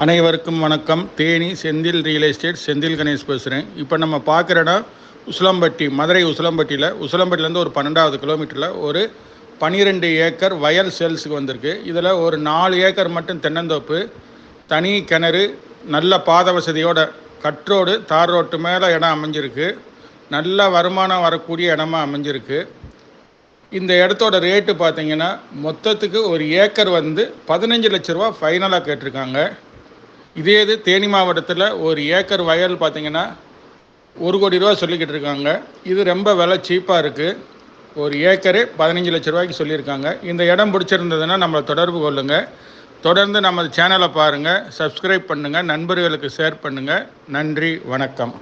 அனைவருக்கும் வணக்கம். Theni Senthil real estate Senthil Ganesh பேசுகிறேன். இப்போ நம்ம பார்க்குற இடம் உசிலம்பட்டி, மதுரை உசிலம்பட்டியிலேருந்து ஒரு 12வது கிலோமீட்டரில் ஒரு 12 ஏக்கர் வயல் சேல்ஸுக்கு வந்திருக்கு. இதில் ஒரு 4 ஏக்கர் மட்டும் தென்னந்தோப்பு, தனி கிணறு, நல்ல பாத வசதியோட கட்ரோடு தார் ரோட்டு மேலே இடம் அமைஞ்சிருக்கு. நல்ல வருமானம் வரக்கூடிய இடமா அமைஞ்சிருக்கு. இந்த இடத்தோட ரேட்டு பார்த்தீங்கன்னா மொத்தத்துக்கு ஒரு ஏக்கர் 15 லட்ச ரூபா ஃபைனலாக கேட்டிருக்காங்க. இதே இது தேனி மாவட்டத்தில் ஒரு ஏக்கர் வயல் பார்த்திங்கன்னா 1 கோடி ரூபா சொல்லிக்கிட்டு இருக்காங்க. இது ரொம்ப விலை சீப்பாக இருக்குது. ஒரு ஏக்கரு 15 லட்ச ரூபாய்க்கு சொல்லியிருக்காங்க. இந்த இடம் பிடிச்சிருந்ததுன்னா நம்மளை தொடர்பு கொள்ளுங்கள். தொடர்ந்து நம்ம சேனலை பாருங்கள், சப்ஸ்கிரைப் பண்ணுங்கள், நண்பர்களுக்கு ஷேர் பண்ணுங்கள். நன்றி, வணக்கம்.